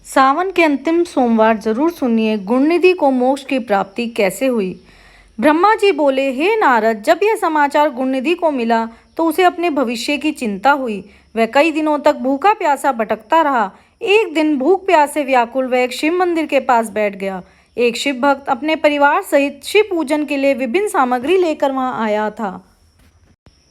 सावन के अंतिम सोमवार जरूर सुनिए गुणनिधि को मोक्ष की प्राप्ति कैसे हुई। ब्रह्मा जी बोले, हे नारद, जब यह समाचार गुणनिधि को मिला तो उसे अपने भविष्य की चिंता हुई। वह कई दिनों तक भूखा प्यासा भटकता रहा। एक दिन भूख प्यास से व्याकुल वह एक शिव मंदिर के पास बैठ गया। एक शिव भक्त अपने परिवार सहित शिव पूजन के लिए विभिन्न सामग्री लेकर वहां आया था।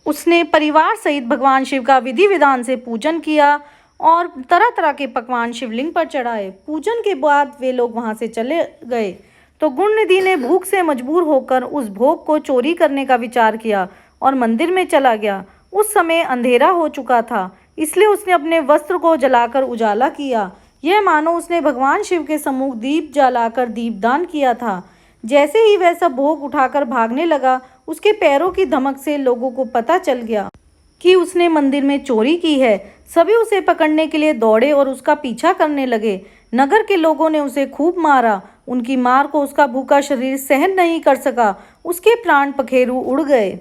उसने परिवार सहित भगवान शिव का विधि विधान से पूजन किया और तरह तरह के पकवान शिवलिंग पर चढ़ाए। पूजन के बाद वे लोग वहां से चले गए तो गुणनिधि ने भूख से मजबूर होकर उस भोग को चोरी करने का विचार किया और मंदिर में चला गया। उस समय अंधेरा हो चुका था, इसलिए उसने अपने वस्त्र को जलाकर उजाला किया। यह मानो उसने भगवान शिव के सम्मुख दीप जलाकर दीपदान किया था। जैसे ही वह सब भोग उठाकर भागने लगा, उसके पैरों की धमक से लोगों को पता चल गया कि उसने मंदिर में चोरी की है। सभी उसे पकड़ने के लिए दौड़े और उसका पीछा करने लगे। नगर के लोगों ने उसे खूब मारा। उनकी मार को उसका भूखा शरीर सहन नहीं कर सका। उसके प्राण पखेरु उड़ गए।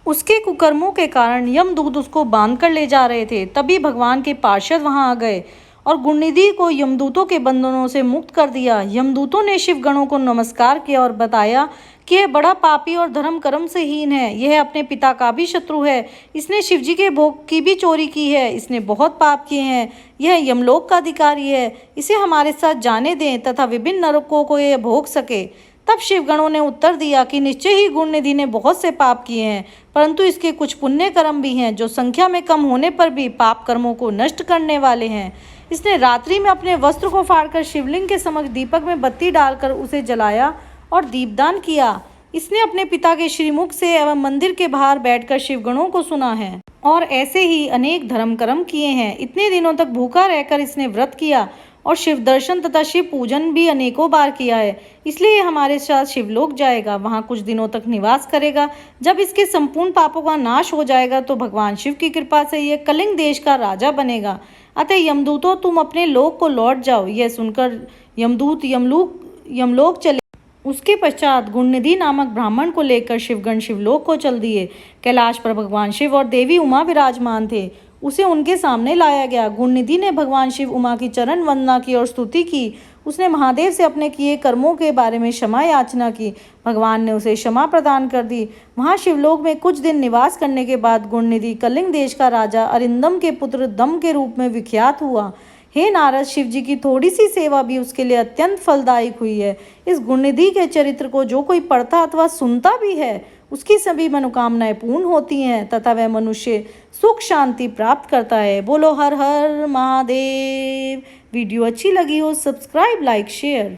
उसके कुकर्मों के कारण यमदूत उसको बांध कर ले जा रहे थे। तभी भगवान के पार्षद वहां आ गए और गुणनिधि को यमदूतों के बंधनों से मुक्त कर दिया। यमदूतों ने शिवगणों को नमस्कार किया और बताया कि यह बड़ा पापी और धर्म कर्म से हीन है। यह अपने पिता का भी शत्रु है। इसने शिवजी के भोग की भी चोरी की है। इसने बहुत पाप किए हैं। यह यमलोक का अधिकारी है। इसे हमारे साथ जाने दें तथा विभिन्न नरकों को यह भोग सके। तब शिवगणों ने उत्तर दिया कि निश्चय ही गुणनिधि ने बहुत से पाप किए हैं, परंतु इसके कुछ पुण्य कर्म भी हैं जो संख्या में कम होने पर भी पाप कर्मों को नष्ट करने वाले हैं। इसने रात्रि में अपने वस्त्र को फाड़कर शिवलिंग के समक्ष दीपक में बत्ती डालकर उसे जलाया और दीपदान किया। इसने अपने पिता के श्रीमुख से एवं मंदिर के बाहर बैठकर शिवगणों को सुना है और ऐसे ही अनेक धर्म कर्म किए हैं। इतने दिनों तक भूखा रहकर इसने व्रत किया और शिव दर्शन तथा शिव पूजन भी अनेकों बार किया है। इसलिए हमारे साथ शिवलोक जाएगा, वहां कुछ दिनों तक निवास करेगा। जब इसके संपूर्ण पापों का नाश हो जाएगा तो भगवान शिव की कृपा से यह कलिंग देश का राजा बनेगा। अतः यमदूतों, तुम अपने लोक को लौट जाओ। यह सुनकर यमदूत यमलोक चले। उसके पश्चात गुणनिधि नामक ब्राह्मण को लेकर शिवगण शिवलोक को चल दिए। कैलाश पर भगवान शिव और देवी उमा विराजमान थे। उसे उनके सामने लाया गया। गुणनिधि ने भगवान शिव उमा की चरण वंदना की और स्तुति की। उसने महादेव से अपने किए कर्मों के बारे में क्षमा याचना की। भगवान ने उसे क्षमा प्रदान कर दी। वहां शिवलोक में कुछ दिन निवास करने के बाद गुणनिधि कलिंग देश का राजा अरिंदम के पुत्र दम के रूप में विख्यात हुआ। हे नारद, शिव जी की थोड़ी सी सेवा भी उसके लिए अत्यंत फलदायक हुई है। इस गुणनिधि के चरित्र को जो कोई पढ़ता अथवा सुनता भी है, उसकी सभी मनोकामनाएं पूर्ण होती हैं तथा वह मनुष्य सुख शांति प्राप्त करता है। बोलो हर हर महादेव। वीडियो अच्छी लगी हो सब्सक्राइब, लाइक, शेयर।